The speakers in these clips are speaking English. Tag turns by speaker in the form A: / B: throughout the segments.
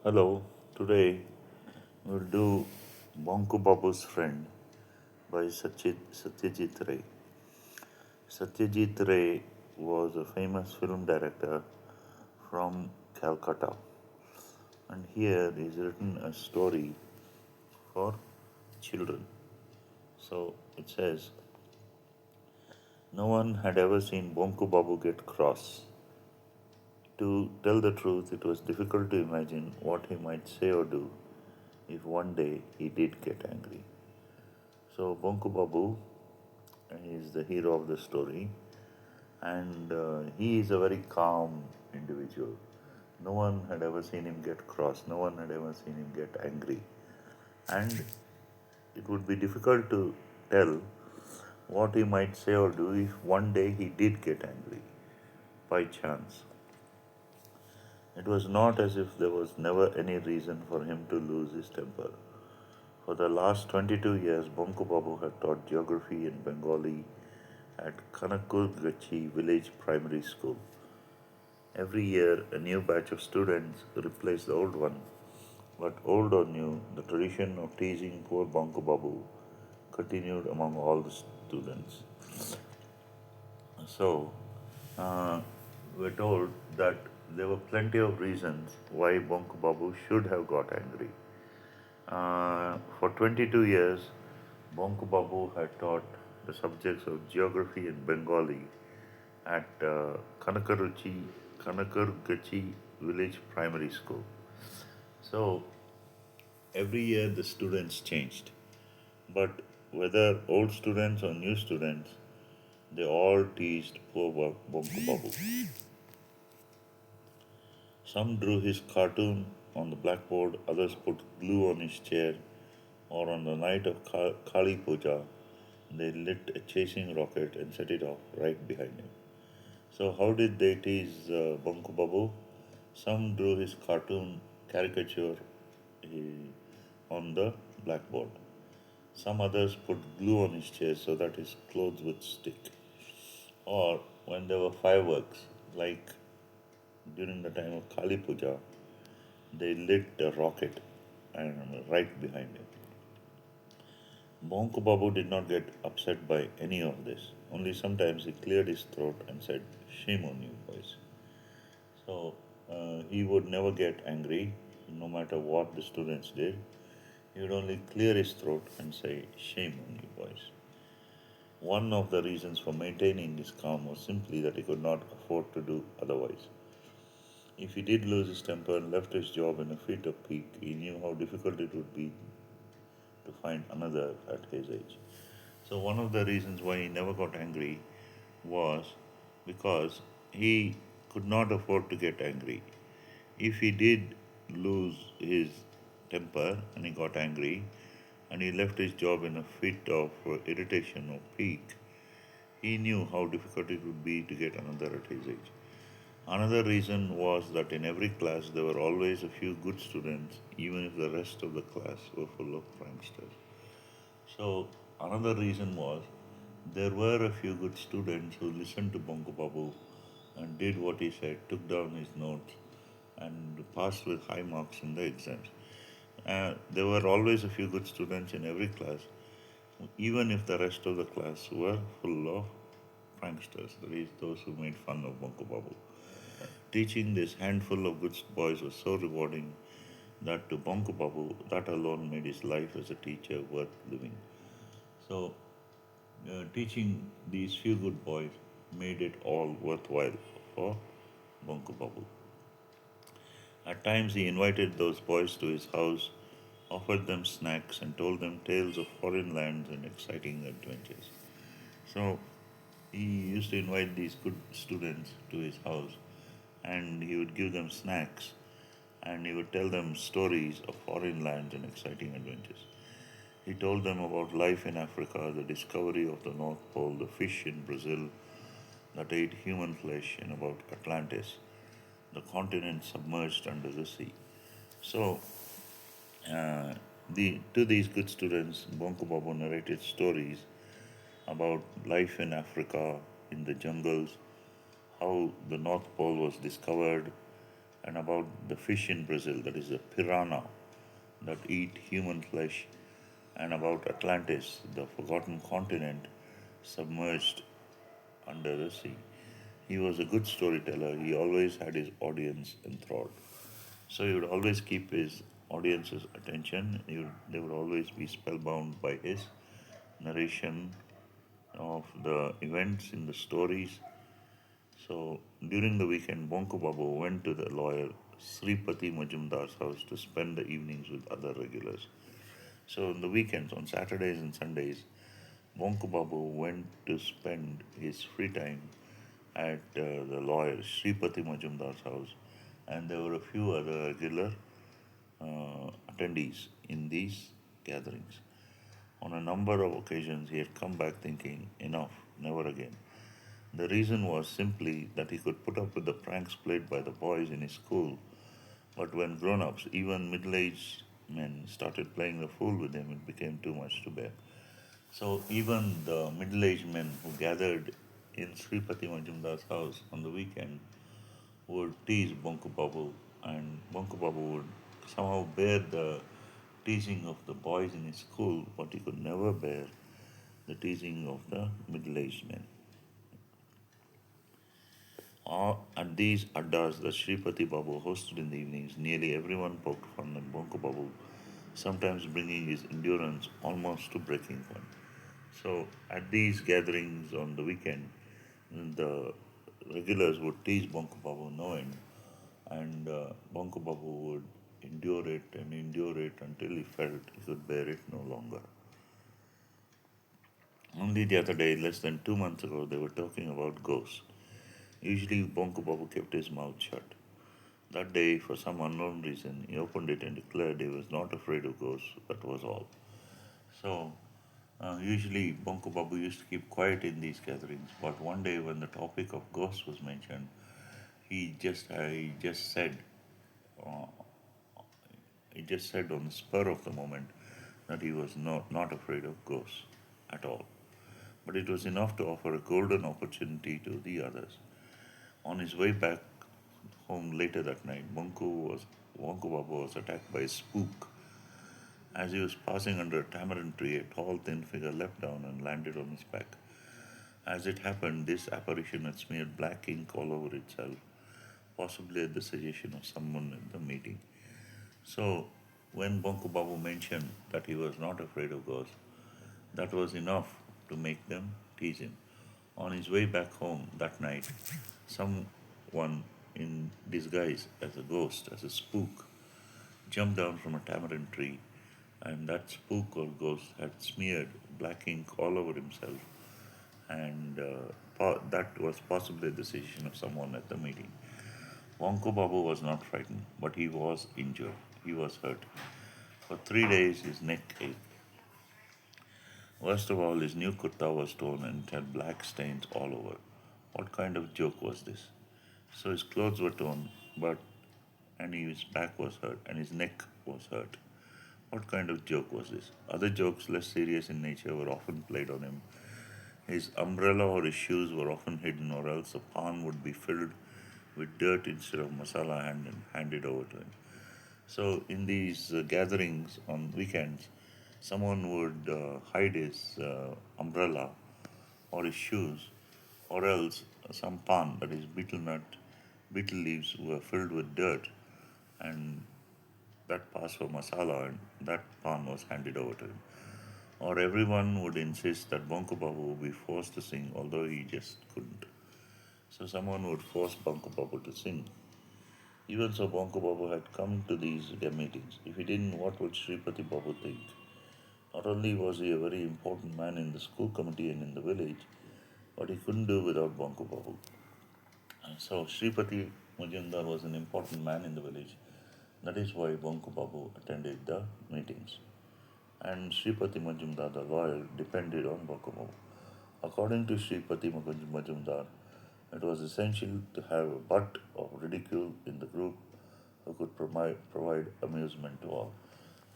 A: Hello, today we'll do Bonku Babu's Friend by Satyajit Ray. Satyajit Ray was a famous film director from Calcutta, and here he's written a story for children. So it says, no one had ever seen Bonku Babu get cross. To tell the truth, it was difficult to imagine what he might say or do if one day he did get angry. So Bonku Babu is the hero of the story, and he is a very calm individual. No one had ever seen him get cross. No one had ever seen him get angry, and it would be difficult to tell what he might say or do if one day he did get angry by chance. It was not as if there was never any reason for him to lose his temper. For the last 22 years, Bonku Babu had taught geography in Bengali at Kanakurgachi Village Primary School. Every year, a new batch of students replaced the old one. But old or new, the tradition of teasing poor Bonku Babu continued among all the students. So, uh, we're told that there were plenty of reasons why Bonku Babu should have got angry. For 22 years, Bonku Babu had taught the subjects of geography and Bengali at Kanakurgachi Village Primary School. So every year the students changed, but whether old students or new students, they all teased poor Bonku Babu. Some drew his cartoon on the blackboard, others put glue on his chair, or on the night of Kali Puja, they lit a chasing rocket and set it off right behind him. So, how did they tease Bonku Babu? Some drew his cartoon caricature on the blackboard. Some others put glue on his chair so that his clothes would stick. Or when there were fireworks, like during the time of Kali Puja, they lit a rocket and right behind him. Bonku Babu did not get upset by any of this. Only sometimes he cleared his throat and said, "Shame on you, boys." So he would never get angry, no matter what the students did. He would only clear his throat and say, "Shame on you, boys." One of the reasons for maintaining his calm was simply that he could not afford to do otherwise. If he did lose his temper and left his job in a fit of pique, he knew how difficult it would be to find another at his age. So, one of the reasons why he never got angry was because he could not afford to get angry. If he did lose his temper and he got angry and he left his job in a fit of irritation or pique, he knew how difficult it would be to get another at his age. Another reason was that in every class there were always a few good students, even if the rest of the class were full of pranksters. So, another reason was there were a few good students who listened to Bongo Babu and did what he said, took down his notes, and passed with high marks in the exams. There were always a few good students in every class, even if the rest of the class were full of pranksters, that is, those who made fun of Bongo Babu. Teaching this handful of good boys was so rewarding that to Bongo Babu, that alone made his life as a teacher worth living. So, teaching these few good boys made it all worthwhile for Bonku Babu. At times, he invited those boys to his house, offered them snacks, and told them tales of foreign lands and exciting adventures. So, he used to invite these good students to his house, and he would give them snacks, and he would tell them stories of foreign lands and exciting adventures. He told them about life in Africa, the discovery of the North Pole, the fish in Brazil that ate human flesh, and about Atlantis, the continent submerged under the sea. So, uh, to these good students, Bonko Babu narrated stories about life in Africa, in the jungles, how the North Pole was discovered, and about the fish in Brazil, that is the piranha, that eat human flesh, and about Atlantis, the forgotten continent submerged under the sea. He was a good storyteller. He always had his audience enthralled. So he would always keep his audience's attention. They would always be spellbound by his narration of the events in the stories. So during the weekend, Bonku Babu went to the lawyer Sripati Majumdar's house to spend the evenings with other regulars. So on the weekends, on Saturdays and Sundays, Bonku Babu went to spend his free time at the lawyer Sripati Majumdar's house, and there were a few other regular attendees in these gatherings. On a number of occasions, he had come back thinking, enough, never again. The reason was simply that he could put up with the pranks played by the boys in his school, but when grown ups, even middle aged men, started playing the fool with him, it became too much to bear. So even the middle aged men who gathered in Sripati Majumdar's house on the weekend would tease Bonku Babu, and Bonku Babu would somehow bear the teasing of the boys in his school, but he could never bear the teasing of the middle aged men. At these addas that Sripati Babu hosted in the evenings, nearly everyone poked fun at Bonku Babu, sometimes bringing his endurance almost to breaking point. So, at these gatherings on the weekend, the regulars would tease Bonku Babu no end, and Bonku Babu would endure it until he felt he could bear it no longer. Only the other day, less than 2 months ago, they were talking about ghosts. Usually, Bonku Babu kept his mouth shut. That day, for some unknown reason, he opened it and declared he was not afraid of ghosts. That was all. So, usually Bonku Babu used to keep quiet in these gatherings, but one day when the topic of ghosts was mentioned, he just said, uh, he just said on the spur of the moment that he was not afraid of ghosts at all. But it was enough to offer a golden opportunity to the others. On his way back home later that night, Bonku Babu was attacked by a spook. As he was passing under a tamarind tree, a tall, thin figure leapt down and landed on his back. As it happened, this apparition had smeared black ink all over itself, possibly at the suggestion of someone in the meeting. So, when Bonku Babu mentioned that he was not afraid of ghosts, that was enough to make them tease him. On his way back home that night, someone in disguise as a ghost, as a spook, jumped down from a tamarind tree, and that spook or ghost had smeared black ink all over himself, and that was possibly the decision of someone at the meeting. Wonko Babu was not frightened, but he was injured. He was hurt. For 3 days, his neck ached. Worst of all, his new kurta was torn and it had black stains all over. What kind of joke was this? So his clothes were torn, but and his back was hurt and his neck was hurt. What kind of joke was this? Other jokes, less serious in nature, were often played on him. His umbrella or his shoes were often hidden, or else a pan would be filled with dirt instead of masala and handed over to him. So, in these gatherings on weekends, someone would hide his umbrella or his shoes, or else some pan, that is betel leaves, were filled with dirt, and that passed for masala, and that pan was handed over to him. Or everyone would insist that Bonku Babu would be forced to sing, although he just couldn't. So someone would force Bonku Babu to sing. Even so, Bonku Babu had come to these meetings. If he didn't, what would Sripati Babu think? Not only was he a very important man in the school committee and in the village, but he couldn't do without Bonku Babu. And so Sripati Mujumdar was an important man in the village. That is why Bonku Babu attended the meetings. And Sripati Majumdar, the lawyer, depended on Bonku Babu. According to Sripati Majumdar, it was essential to have a butt of ridicule in the group who could provide amusement to all.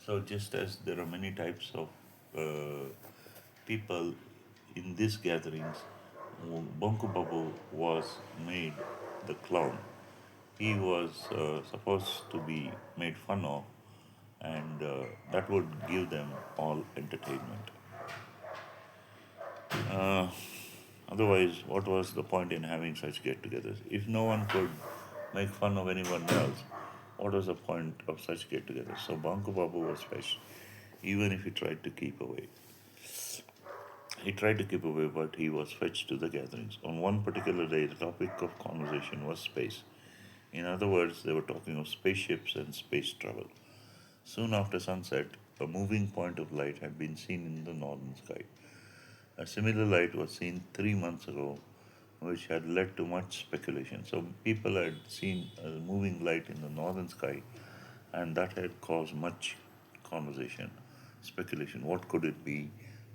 A: So, just as there are many types of people in these gatherings, Bonku Babu was made the clown. He was supposed to be made fun of, and that would give them all entertainment. Uh, Otherwise, what was the point in having such get togethers? If no one could make fun of anyone else, what was the point of such get togethers? So Banku Babu was fetched, even if he tried to keep away. He tried to keep away, but he was fetched to the gatherings. On one particular day, the topic of conversation was space. In other words, they were talking of spaceships and space travel. Soon after sunset, a moving point of light had been seen in the northern sky. A similar light was seen 3 months ago, which had led to much speculation. So, people had seen a moving light in the northern sky, and that had caused much conversation, speculation. What could it be?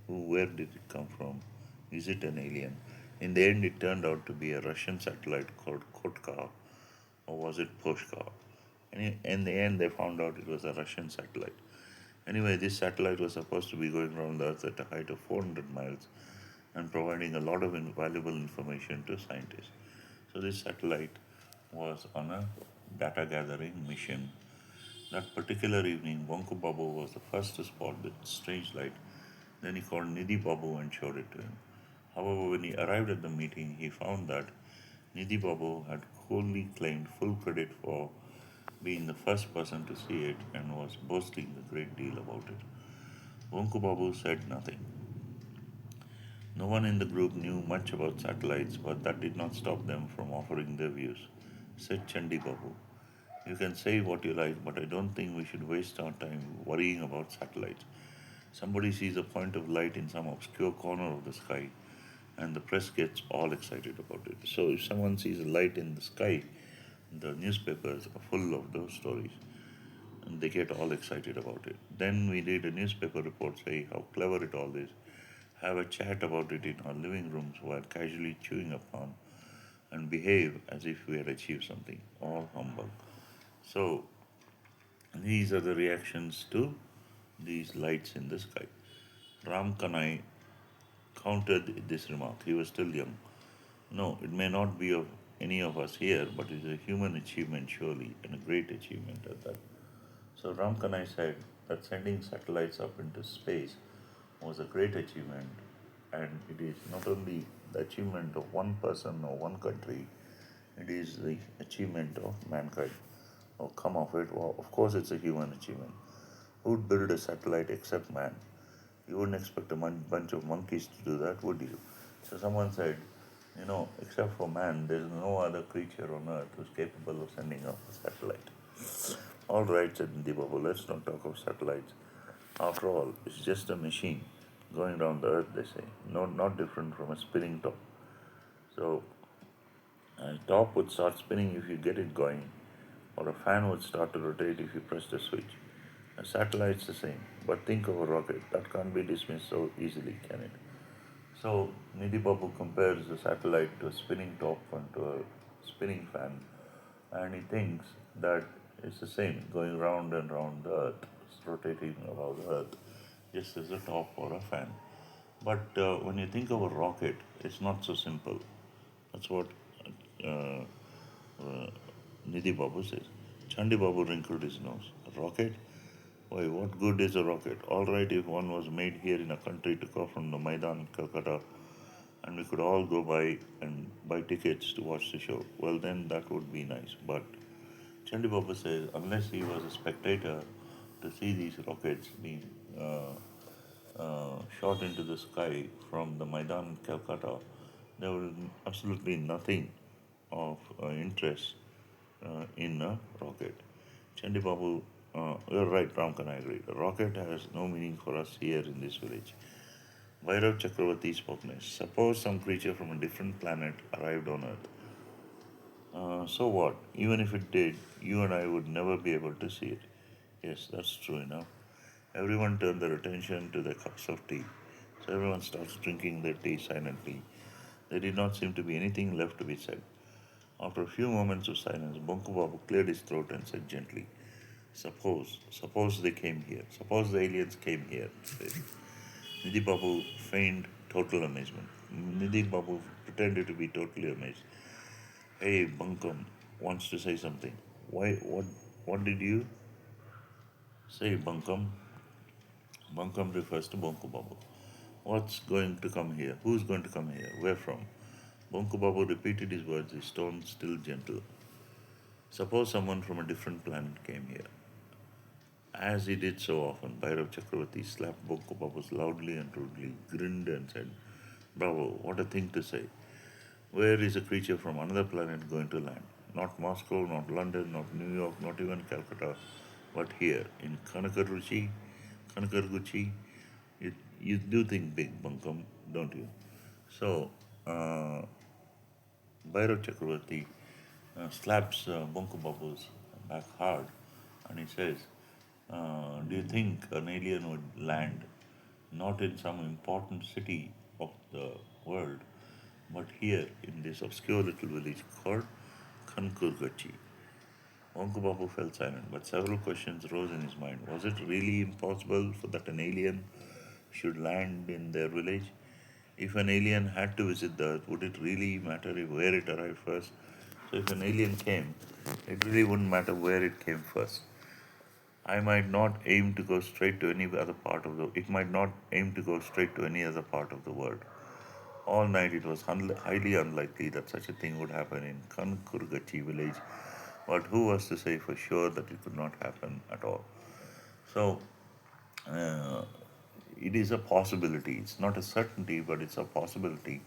A: Where did it come from? Is it an alien? In the end, it turned out to be a Russian satellite called Kotka, or was it Pushka? And in the end, they found out it was a Russian satellite. Anyway, this satellite was supposed to be going around the Earth at a height of 400 miles and providing a lot of valuable information to scientists. So, this satellite was on a data gathering mission. That particular evening, Bonku Babu was the first to spot the strange light. Then he called Nidhi Babu and showed it to him. However, when he arrived at the meeting, he found that Nidhi Babu had wholly claimed full credit for being the first person to see it and was boasting a great deal about it. Bonku Babu said nothing. No one in the group knew much about satellites, but that did not stop them from offering their views. Said Chandi Babu, "You can say what you like, but I don't think we should waste our time worrying about satellites. Somebody sees a point of light in some obscure corner of the sky, and the press gets all excited about it. So, if someone sees a light in the sky, the newspapers are full of those stories, and they get all excited about it. Then we read a newspaper report saying how clever it all is, have a chat about it in our living rooms while casually chewing upon, and behave as if we had achieved something. All humbug." So, these are the reactions to these lights in the sky. Ram Kanai countered this remark. He was still young. "No, it may not be of any of us here, but it is a human achievement, surely, and a great achievement at that." So Ram Kanai said that sending satellites up into space was a great achievement, and it is not only the achievement of one person or one country, it is the achievement of mankind. Or come of it, well, of course, it's a human achievement. Who'd build a satellite except man? You wouldn't expect a bunch of monkeys to do that, would you? So someone said, except for man, there's no other creature on earth who's capable of sending up a satellite. All right, said Nidhi Babu, let's not talk of satellites. After all, it's just a machine going around the earth, they say. No, not different from a spinning top. So, a top would start spinning if you get it going, or a fan would start to rotate if you press the switch. A satellite's the same, but think of a rocket. That can't be dismissed so easily, can it? So, Nidhi Babu compares a satellite to a spinning top and to a spinning fan, and he thinks that it's the same, going round and round the earth, rotating about the earth, just as a top or a fan. But when you think of a rocket, it's not so simple. That's what uh, uh, Nidhi Babu says. Chandi Babu wrinkled his nose. A rocket? Why, what good is a rocket? All right, if one was made here in a country to go from the Maidan, Calcutta, and we could all go by and buy tickets to watch the show, well, then that would be nice. But Chandi Baba says, unless he was a spectator to see these rockets being shot into the sky from the Maidan, Calcutta, there was absolutely nothing of interest in a rocket. Chandi Babu, you're right, Ramkan, I agree. A rocket has no meaning for us here in this village. Vairav Chakravarti spoke next. Suppose some creature from a different planet arrived on Earth. So what? Even if it did, you and I would never be able to see it. Yes, that's true enough. Everyone turned their attention to their cups of tea. So everyone starts drinking their tea silently. There did not seem to be anything left to be said. After a few moments of silence, Bonku Babu cleared his throat and said gently, suppose they came here. Suppose the aliens came here. Nidhi Babu feigned total amazement. Nidhi Babu pretended to be totally amazed. "Hey, Bunkum, wants to say something. Why? What did you say, Bunkam? Bunkam refers to Bonku Babu. What's going to come here? Who's going to come here? Where from? Bonku Babu repeated his words, his tone still gentle. Suppose someone from a different planet came here. As he did so often, Bhairav Chakravarti slapped Bonku Babu loudly and rudely, grinned and said, Bravo, what a thing to say. Where is a creature from another planet going to land? Not Moscow, not London, not New York, not even Calcutta, but here in Kanakarguchi. You do think big, Bunkam, don't you? So, uh, Bhairav Chakravarti slaps Bonku Babu's back hard and he says, do you think an alien would land not in some important city of the world, but here in this obscure little village called Kankurgachi? Bonku Babu fell silent, but several questions rose in his mind. Was it really impossible for that an alien should land in their village? If an alien had to visit the earth, would it really matter if where it arrived first? So if an alien came, it really wouldn't matter where it came first. I might not aim to go straight to any other part of the it might not aim to go straight to any other part of the world. All night it was highly unlikely that such a thing would happen in Kankurgachi village, but who was to say for sure that it could not happen at all? So uh, it is a possibility. It's not a certainty, but it's a possibility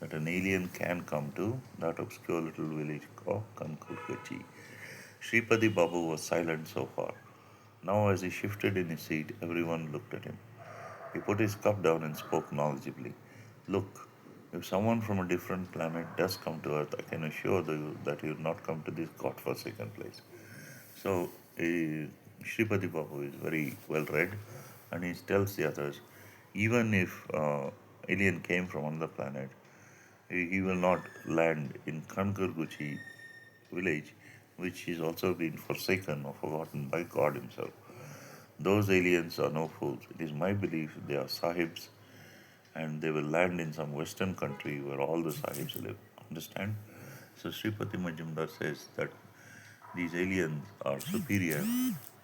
A: that an alien can come to that obscure little village called Kankurgachi. Sripati Babu was silent so far. Now, as he shifted in his seat, everyone looked at him. He put his cup down and spoke knowledgeably. Look, if someone from a different planet does come to Earth, I can assure you that he will not come to this godforsaken place. So, Sripati Babu is very well read and he tells the others even if alien came from another planet, he will not land in Kankarguchi village, which is also been forsaken or forgotten by God Himself. Those aliens are no fools. It is my belief they are sahibs and they will land in some western country where all the sahibs live. Understand? So Sripati Majumdar says that these aliens are superior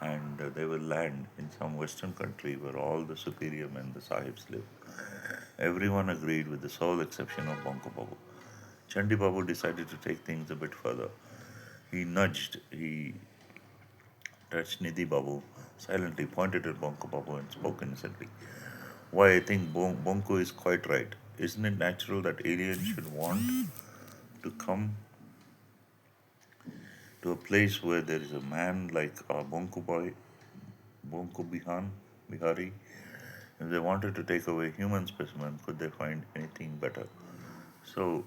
A: and they will land in some western country where all the superior men, the sahibs, live. Everyone agreed with the sole exception of Bonko Babu. Chandi Babu decided to take things a bit further. He touched Nidhi Babu, silently pointed at Bonko Babu and spoke innocently. Why, I think Bonko is quite right. Isn't it natural that aliens should want to come to a place where there is a man like our Bonko boy, Bonko Bihari? If they wanted to take away human specimen, could they find anything better? So,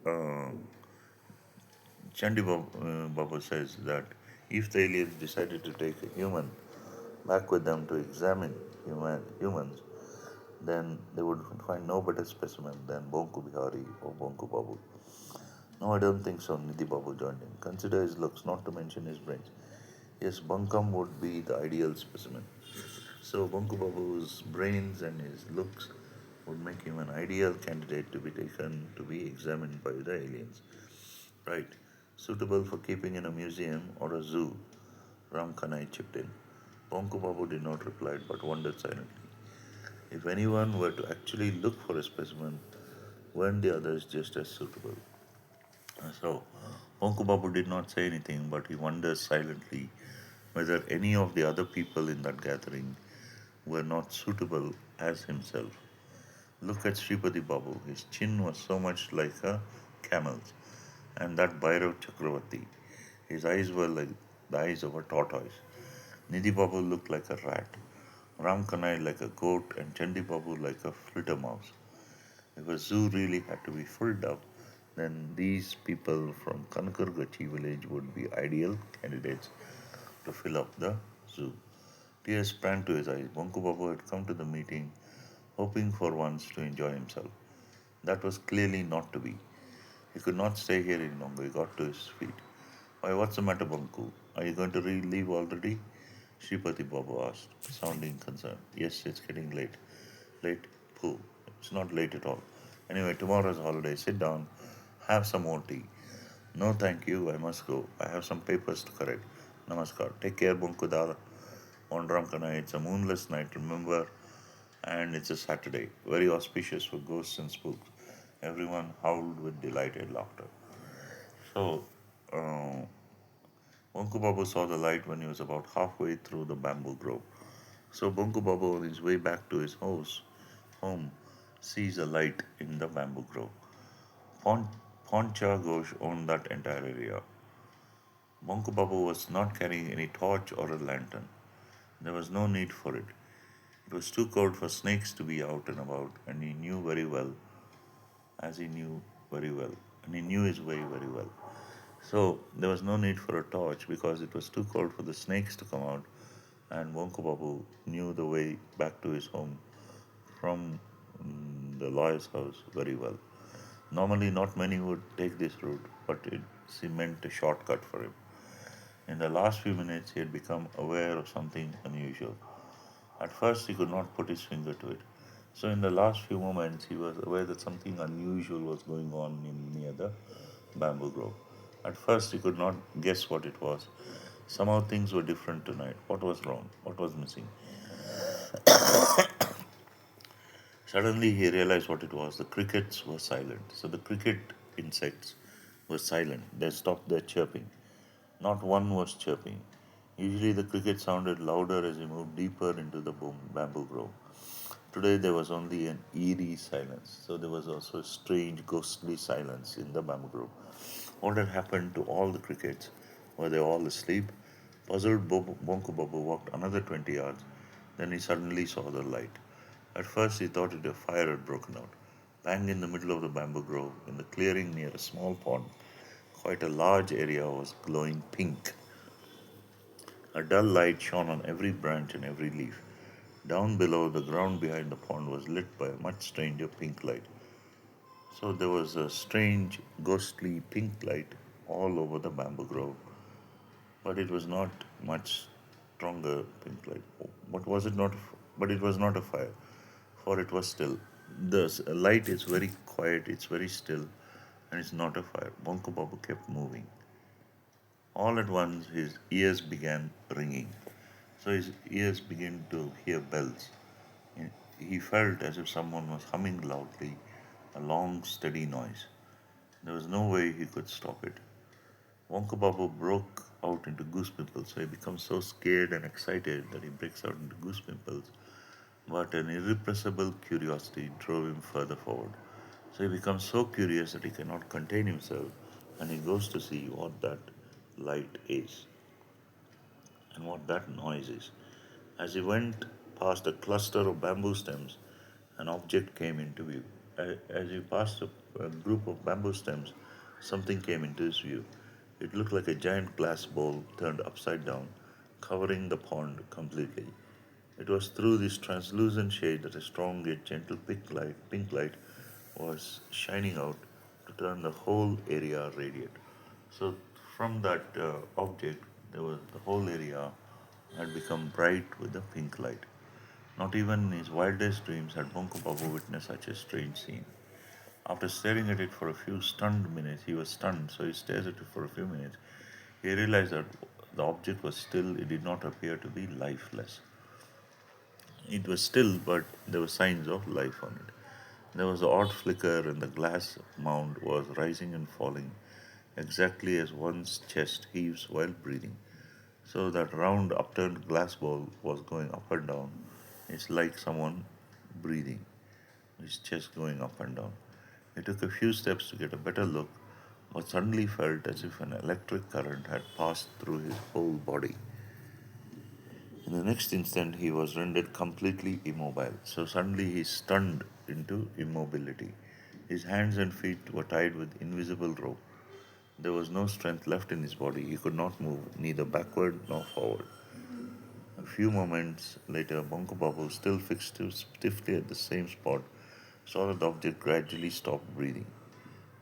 A: uh, Babu says that if the aliens decided to take a human back with them to examine humans, then they would find no better specimen than Bonku Bihari or Bonku Babu. No, I don't think so, Nidhi Babu joined in. Consider his looks, not to mention his brains. Yes, Bunkam would be the ideal specimen. So Bonku Babu's brains and his looks would make him an ideal candidate to be taken to be examined by the aliens. Right. Suitable for keeping in a museum or a zoo, Ram Kanai chipped in. Bonku Babu did not reply but wondered silently. If anyone were to actually look for a specimen, weren't the others just as suitable? So, Bonku Babu did not say anything, but he wonders silently whether any of the other people in that gathering were not suitable as himself. Look at Sripati Babu. His chin was so much like a camel's, and that Bhairav Chakravarti. His eyes were like the eyes of a tortoise. Nidhi Babu looked like a rat, Ram Kanai like a goat, and Chandi Babu like a flittermouse. If a zoo really had to be filled up, then these people from Kanakargachi village would be ideal candidates to fill up the zoo. Tears sprang to his eyes. Bonku Babu had come to the meeting hoping for once to enjoy himself. That was clearly not to be. He could not stay here any longer. He got to his feet. Why, what's the matter, Bonku? Are you going to leave already? Sripati Babu asked, sounding concerned. Yes, it's getting late. Late? Pooh. It's not late at all. Anyway, tomorrow's holiday. Sit down, have some more tea. No, thank you. I must go. I have some papers to correct. Namaskar. Take care, Bonku Dada. On Ramkana, it's a moonless night, remember, and it's a Saturday. Very auspicious for ghosts and spooks. Everyone howled with delighted laughter. So, uh, Bonku Babu saw the light when he was about halfway through the bamboo grove. So, Bonku Babu, on his way back to his home, sees a light in the bamboo grove. Pon- Poncha Ghosh owned that entire area. Bonku Babu was not carrying any torch or a lantern. There was no need for it. It was too cold for snakes to be out and about, and he knew very well, as he knew very well, and he knew his way very well. So there was no need for a torch because it was too cold for the snakes to come out, and Bonku Babu knew the way back to his home from the lawyer's house very well. Normally, not many would take this route, but it meant a shortcut for him. In the last few minutes, he had become aware of something unusual. At first, he could not put his finger to it. So, in the last few moments, he was aware that something unusual was going on near the bamboo grove. At first, he could not guess what it was. Somehow, things were different tonight. What was wrong? What was missing? Suddenly, he realized what it was. The crickets were silent. So, the cricket insects were silent. They stopped their chirping. Not one was chirping. Usually, the cricket sounded louder as he moved deeper into the bamboo grove. Today there was only an eerie silence, so there was also a strange, ghostly silence in the bamboo grove. What had happened to all the crickets? Were they all asleep? Puzzled, Bonku Babu walked another 20 yards. Then he suddenly saw the light. At first he thought a fire had broken out. Bang in the middle of the bamboo grove, in the clearing near a small pond, quite a large area was glowing pink. A dull light shone on every branch and every leaf. Down below, the ground behind the pond was lit by a much stranger pink light. So there was a strange, ghostly pink light all over the bamboo grove, but it was not much stronger pink light. But was it not? But it was not a fire, for it was still. The light is very quiet, it's very still, and it's not a fire. Bonko Babu kept moving. All at once, his ears began ringing. So his ears began to hear bells. He felt as if someone was humming loudly, a long, steady noise. There was no way he could stop it. Wonka Babu broke out into goose pimples, so he becomes so scared and excited that he breaks out into goose pimples. But an irrepressible curiosity drove him further forward. So he becomes so curious that he cannot contain himself and he goes to see what that light is and what that noise is. As he went past a cluster of bamboo stems, an object came into view. As he passed a group of bamboo stems, something came into his view. It looked like a giant glass bowl turned upside down, covering the pond completely. It was through this translucent shade that a strong yet gentle pink light was shining out to turn the whole area radiant. So from that object, there was the whole area had become bright with a pink light. Not even in his wildest dreams had Bonko Babu witnessed such a strange scene. After staring at it for a few stunned minutes, he was stunned, so he stares at it for a few minutes. He realized that the object was still, it did not appear to be lifeless. It was still, but there were signs of life on it. There was an odd flicker, and the glass mound was rising and falling, exactly as one's chest heaves while breathing. So that round upturned glass bowl was going up and down. It's like someone breathing, his chest going up and down. He took a few steps to get a better look, but suddenly felt as if an electric current had passed through his whole body. In the next instant, he was rendered completely immobile. So suddenly he stunned into immobility. His hands and feet were tied with invisible rope. There was no strength left in his body. He could not move, neither backward nor forward. A few moments later, Bonko Babu, still fixed stiffly at the same spot, saw that the object gradually stopped breathing.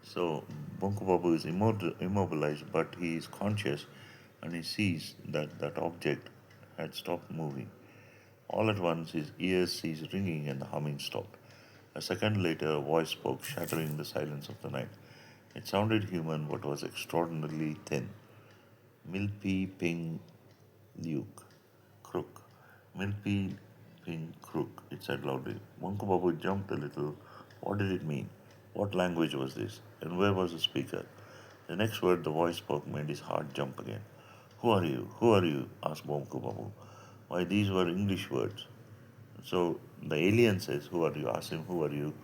A: So Bonko Babu is immobilized, but he is conscious and he sees that that object had stopped moving. All at once, his ears ceased ringing and the humming stopped. A second later, a voice spoke, shattering the silence of the night. It sounded human but was extraordinarily thin. Milpy Ping Luke. Crook. Milpy Ping Crook, it said loudly. Bonku Babu jumped a little. What did it mean? What language was this? And where was the speaker? The next word the voice spoke made his heart jump again. Who are you? Who are you? Asked Bonku Babu. Why, these were English words. So the alien says, Who are you? Ask him, Who are you?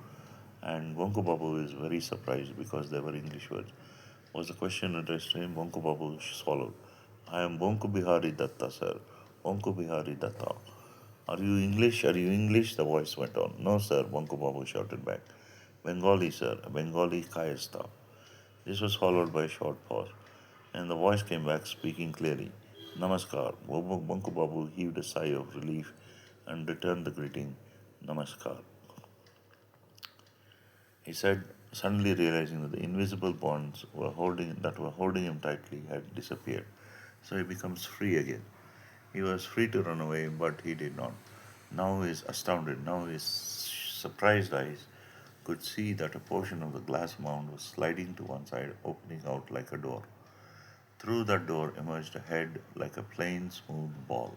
A: And Bonku Babu is very surprised because they were English words. Was the question addressed to him? Bonku Babu swallowed. I am Bonku Bihari Datta, sir. Bonku Bihari Datta. Are you English? Are you English? The voice went on. No, sir, Bonku Babu shouted back. Bengali, sir. Bengali Kayasta. This was followed by a short pause, and the voice came back speaking clearly. Namaskar. Bonku Babu heaved a sigh of relief and returned the greeting. Namaskar. He said, suddenly realizing that the invisible bonds were holding him tightly had disappeared. So he becomes free again. He was free to run away, but he did not. Now he is astounded. Now his surprised eyes could see that a portion of the glass mound was sliding to one side, opening out like a door. Through that door emerged a head like a plain, smooth ball,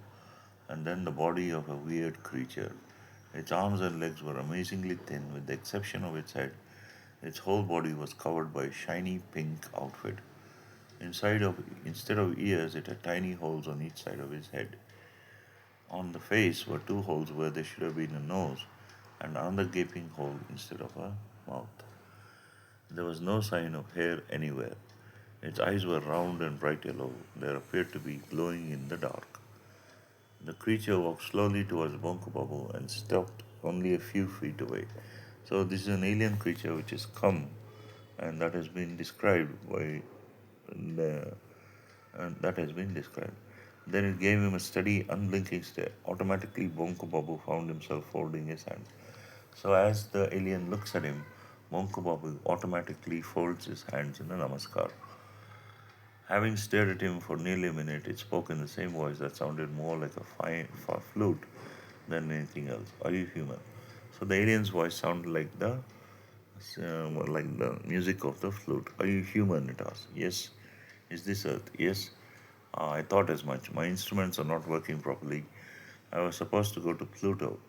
A: and then the body of a weird creature. Its arms and legs were amazingly thin, with the exception of its head. Its whole body was covered by a shiny pink outfit. Instead of ears, it had tiny holes on each side of its head. On the face were two holes where there should have been a nose, and another gaping hole instead of a mouth. There was no sign of hair anywhere. Its eyes were round and bright yellow. They appeared to be glowing in the dark. The creature walked slowly towards Bonku Babu and stopped only a few feet away. So this is an alien creature which has come, and that has been described by the, and that has been described. Then it gave him a steady, unblinking stare. Automatically, Bonku Babu found himself folding his hands. So as the alien looks at him, Bonku Babu automatically folds his hands in a namaskar. Having stared at him for nearly a minute, it spoke in the same voice that sounded more like a flute than anything else. Are you human? So the alien's voice sounded like the music of the flute. Are you human? It asked. Yes. Is this Earth? Yes. I thought as much. My instruments are not working properly. I was supposed to go to Pluto.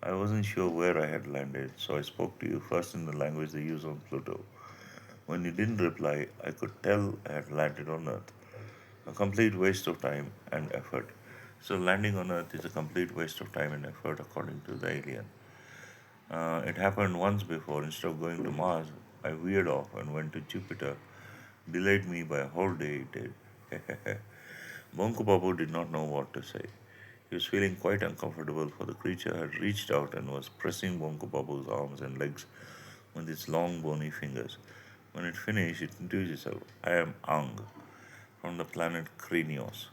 A: I wasn't sure where I had landed, so I spoke to you first in the language they use on Pluto. When you didn't reply, I could tell I had landed on Earth. A complete waste of time and effort. So, landing on Earth is a complete waste of time and effort, according to the alien. It happened once before. Instead of going to Mars, I veered off and went to Jupiter. Delayed me by a whole day, it did. Bonku Babu did not know what to say. He was feeling quite uncomfortable, for the creature had reached out and was pressing Bonku Babu's arms and legs with its long bony fingers. When it finished, it introduced itself. I am Ang from the planet Krinios,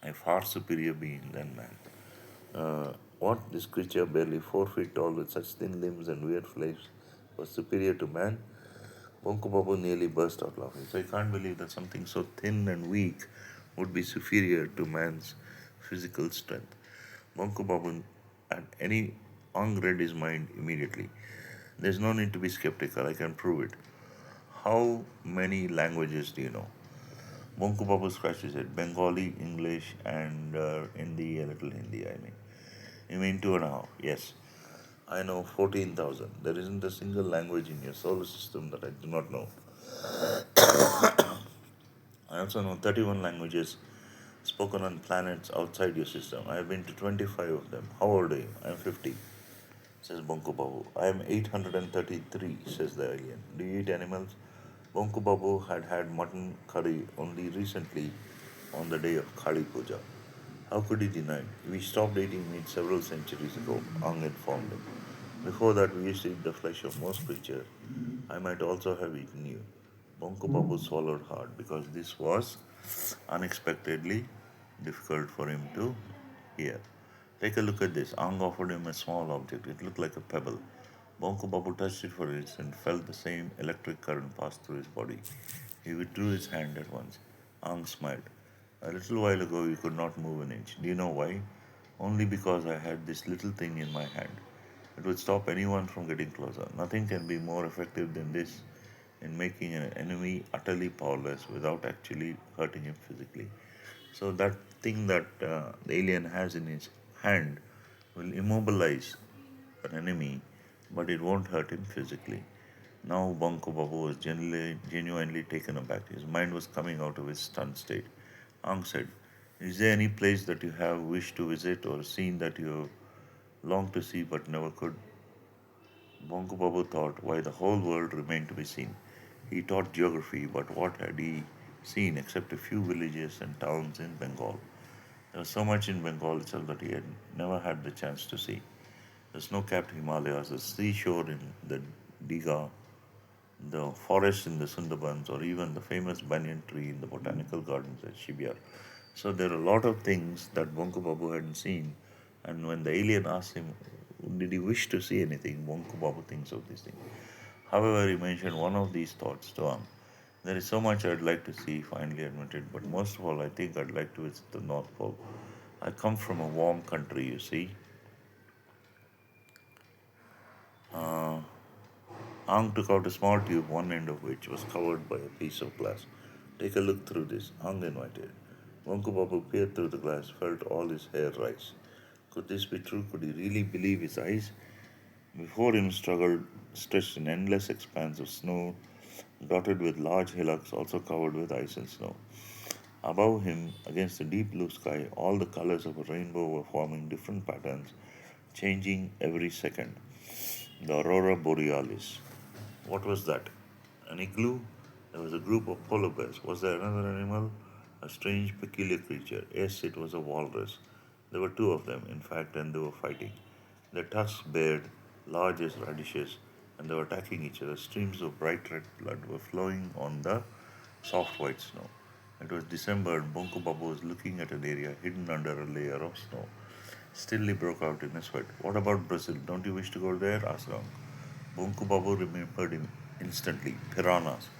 A: a far superior being than man. What? This creature, barely 4 feet tall with such thin limbs and weird flesh, was superior to man? Bonku Babu nearly burst out laughing. So I can't believe that something so thin and weak would be superior to man's physical strength. Bonku Babu at any Ang read his mind immediately. There's no need to be skeptical, I can prove it. How many languages do you know? Bonku Babu scratched his head. Bengali, English, and Hindi, a little Hindi, I mean. You mean two and a half? Yes. I know 14,000. There isn't a single language in your solar system that I do not know. I also know 31 languages spoken on planets outside your system. I have been to 25 of them. How old are you? I am 50, says Bonku Babu. I am 833, says the alien. Do you eat animals? Bonku Babu had had mutton curry only recently on the day of Kali Puja. How could he deny it? We stopped eating meat several centuries ago, Ang informed him. Before that, we used to eat the flesh of most creatures. I might also have eaten you. Bonko Babu swallowed hard because this was unexpectedly difficult for him to hear. Take a look at this. Ang offered him a small object. It looked like a pebble. Bonko Babu touched it for it and felt the same electric current pass through his body. He withdrew his hand at once. Ang smiled. A little while ago you could not move an inch. Do you know why? Only because I had this little thing in my hand. It would stop anyone from getting closer. Nothing can be more effective than this. in making an enemy utterly powerless without actually hurting him physically. So that thing that the alien has in his hand will immobilize an enemy, but it won't hurt him physically. Now Bonko Babu was genuinely taken aback. His mind was coming out of his stunned state. Ang said, "Is there any place that you have wished to visit or seen that you have longed to see but never could?" Bonko Babu thought, why the whole world remained to be seen. He taught geography, but what had he seen except a few villages and towns in Bengal? There was so much in Bengal itself that he had never had the chance to see. The snow capped Himalayas, the seashore in the Diga, the forest in the Sundarbans, or even the famous banyan tree in the botanical gardens at Shibyar. So there are a lot of things that Bonku Babu hadn't seen, and when the alien asked him, did he wish to see anything, Bonku Babu thinks of these things. However, he mentioned one of these thoughts to him. There is so much I'd like to see, finally admitted, but most of all, I think I'd like to visit the North Pole. I come from a warm country, you see. Ang took out a small tube, one end of which was covered by a piece of glass. Take a look through this, Ang invited. Bonku Babu peered through the glass, felt all his hair rise. Could this be true? Could he really believe his eyes? Before him struggled, stretched an endless expanse of snow, dotted with large hillocks also covered with ice and snow. Above him, against the deep blue sky, all the colors of a rainbow were forming different patterns, changing every second. The aurora borealis. What was that? An igloo? There was a group of polar bears. Was there another animal? A strange, peculiar creature. Yes, it was a walrus. There were two of them, in fact, and they were fighting. Their tusks bared, large as radishes, and they were attacking each other. Streams of bright red blood were flowing on the soft white snow. It was December, and Bonku Babu was looking at an area hidden under a layer of snow. Still, he broke out in a sweat. What about Brazil? Don't you wish to go there? Asked Ram. Bonku Babu remembered him instantly. Piranhas,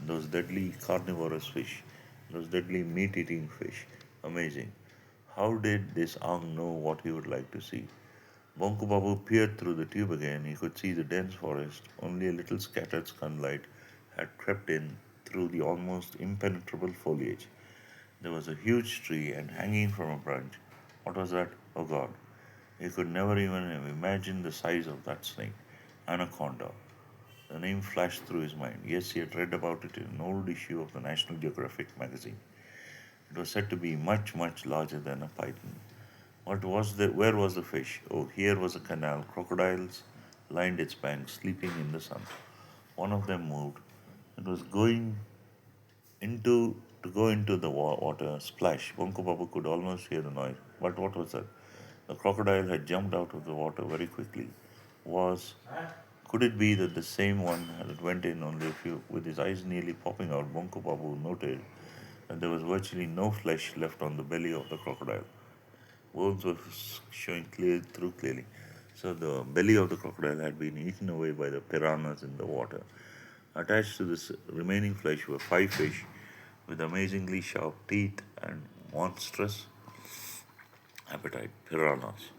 A: those deadly carnivorous fish, those deadly meat eating fish. Amazing. How did this Ang know what he would like to see? Bonku Babu peered through the tube again. He could see the dense forest. Only a little scattered sunlight had crept in through the almost impenetrable foliage. There was a huge tree, and hanging from a branch, what was that? Oh God! He could never even have imagined the size of that snake. Anaconda. The name flashed through his mind. Yes, he had read about it in an old issue of the National Geographic magazine. It was said to be much, much larger than a python. Where was the fish? Oh, here was a canal. Crocodiles lined its banks, sleeping in the sun. One of them moved. It was going into to go into the water. Splash. Bonko Babu could almost hear the noise. But what was that? The crocodile had jumped out of the water very quickly. Was Could it be that the same one that went in only a few, with his eyes nearly popping out? Bonko Babu noted that there was virtually no flesh left on the belly of the crocodile. Bones were showing clearly. So the belly of the crocodile had been eaten away by the piranhas in the water. Attached to this remaining flesh were five fish with amazingly sharp teeth and monstrous appetite. Piranhas.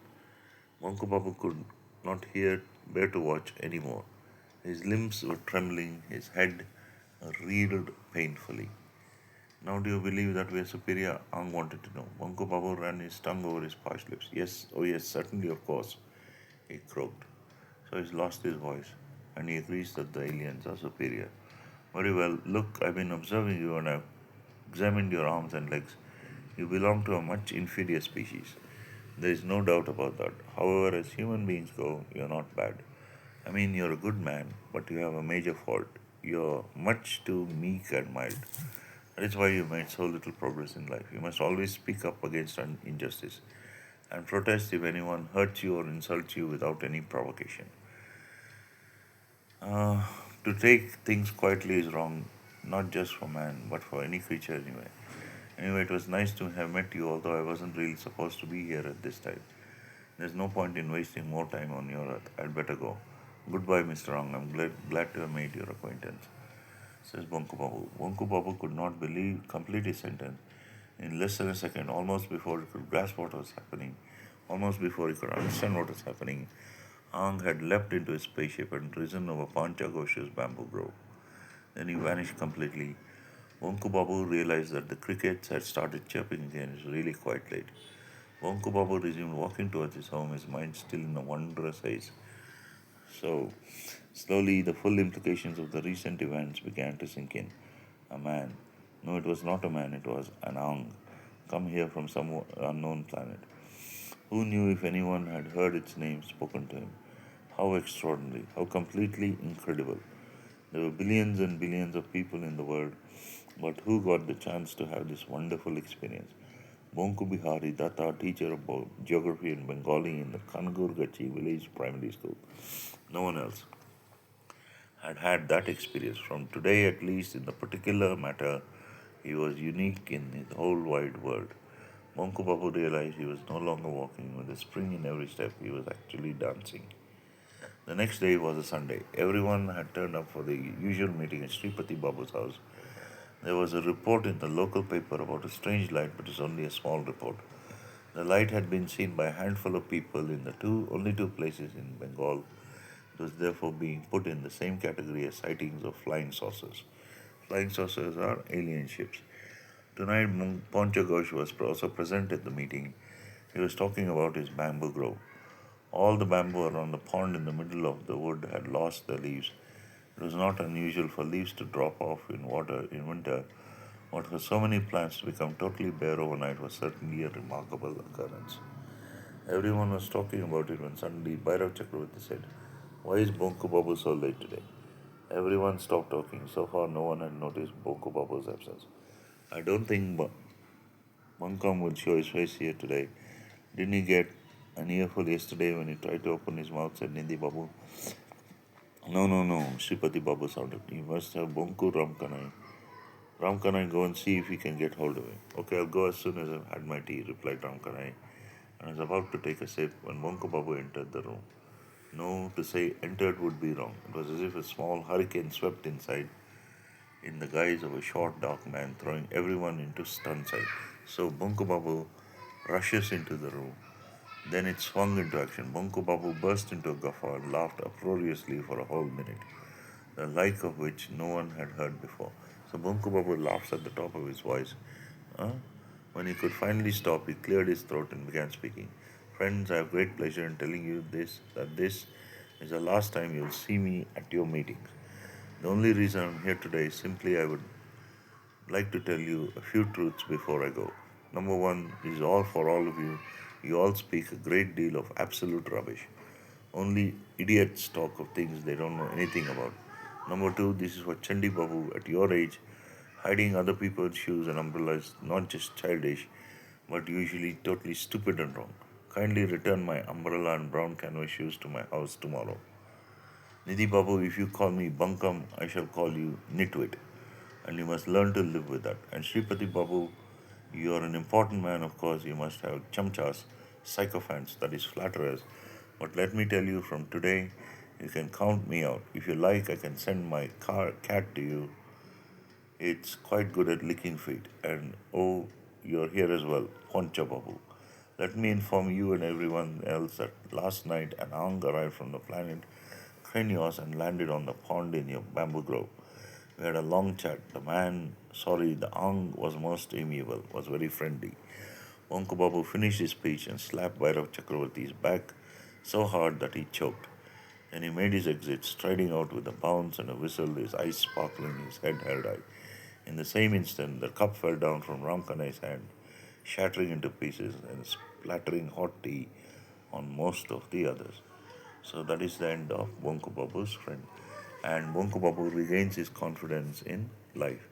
A: Bonko Babu could not bear to watch any more. His limbs were trembling, his head reeled painfully. Now do you believe that we are superior? Ang wanted to know. Bonko Babu ran his tongue over his parched lips. Yes, oh yes, certainly, of course, he croaked. So he's lost his voice, and he agrees that the aliens are superior. Very well, look, I've been observing you and I've examined your arms and legs. You belong to a much inferior species. There is no doubt about that. However, as human beings go, you're not bad. I mean, you're a good man, but you have a major fault. You're much too meek and mild. That is why you made so little progress in life. You must always speak up against injustice and protest if anyone hurts you or insults you without any provocation. Uh, to take things quietly is wrong, not just for man, but for any creature anyway. Anyway, it was nice to have met you, although I wasn't really supposed to be here at this time. There's no point in wasting more time on your earth. I'd better go. Goodbye, Mr. Ong. I'm glad to have made your acquaintance, says Bonku Babu. Bonku Babu could not complete his sentence. In less than a second, almost before he could grasp what was happening, almost before he could understand what was happening, Ang had leapt into his spaceship and risen over Pancha Ghos's bamboo grove. Then he vanished completely. Bonku Babu realized that the crickets had started chirping again. It was really quite late. Bonku Babu resumed walking towards his home, his mind still in a wondrous haze. So, slowly, the full implications of the recent events began to sink in. A man. No, it was not a man, it was an Ang, come here from some unknown planet. Who knew if anyone had heard its name spoken to him? How extraordinary, how completely incredible. There were billions and billions of people in the world, but who got the chance to have this wonderful experience? Bonku Bihari Datta, teacher of geography and Bengali in the Kanagurgachi village primary school. No one else had had that experience. From today, at least, in the particular matter, he was unique in the whole wide world. Bonku Babu realized he was no longer walking with a spring in every step, he was actually dancing. The next day was a Sunday. Everyone had turned up for the usual meeting at Sripati Babu's house. There was a report in the local paper about a strange light, but it was only a small report. The light had been seen by a handful of people in the only two places in Bengal. It was therefore being put in the same category as sightings of flying saucers. Flying saucers are alien ships. Tonight, Poncho Ghosh was also present at the meeting. He was talking about his bamboo grove. All the bamboo around the pond in the middle of the wood had lost their leaves. It was not unusual for leaves to drop off in water in winter, but for so many plants to become totally bare overnight was certainly a remarkable occurrence. Everyone was talking about it when suddenly Bhairav Chakravarti said, "Why is Bonku Babu so late today?" Everyone stopped talking. So far, no one had noticed Bonku Babu's absence. I don't think Bankam would show his face here today. Didn't he get an earful yesterday when he tried to open his mouth, said Nindi Babu. No, no, no, Sripati Babu sounded. He must have Bonku Ramkanai. Ramkanai, go and see if he can get hold of him. Okay, I'll go as soon as I've had my tea, replied Ramkanai, and was about to take a sip when Bonku Babu entered the room. No, to say entered would be wrong. It was as if a small hurricane swept inside in the guise of a short, dark man, throwing everyone into stun sight. So Bonku Babu rushes into the room. Then it swung into action. Bonku Babu burst into a guffaw and laughed uproariously for a whole minute, the like of which no one had heard before. So Bonku Babu laughs at the top of his voice. Huh? When he could finally stop, he cleared his throat and began speaking. Friends, I have great pleasure in telling you that this is the last time you'll see me at your meetings. The only reason I'm here today is simply I would like to tell you a few truths before I go. Number one, this is all for all of you. You all speak a great deal of absolute rubbish. Only idiots talk of things they don't know anything about. Number two, this is for Chandi Babu at your age. Hiding other people's shoes and umbrellas is not just childish, but usually totally stupid and wrong. Kindly return my umbrella and brown canvas shoes to my house tomorrow. Nidhi Babu, if you call me Bunkam, I shall call you Nitwit. And you must learn to live with that. And Sripati Babu, you are an important man, of course. You must have chamchas, sycophants, that is, flatterers. But let me tell you from today, you can count me out. If you like, I can send my cat to you. It's quite good at licking feet. And oh, you're here as well, Poncha Babu. Let me inform you and everyone else that last night an Ang arrived from the planet Krenios and landed on the pond in your bamboo grove. We had a long chat. The Ang was most amiable, was very friendly. Bonku Babu finished his speech and slapped Bhairav Chakravarti's back so hard that he choked. Then he made his exit, striding out with a bounce and a whistle, his eyes sparkling, his head held high. In the same instant, the cup fell down from Ramkanai's hand, shattering into pieces and splattering hot tea on most of the others. So that is the end of Bonku Babu's friend. And Bonku Babu regains his confidence in life.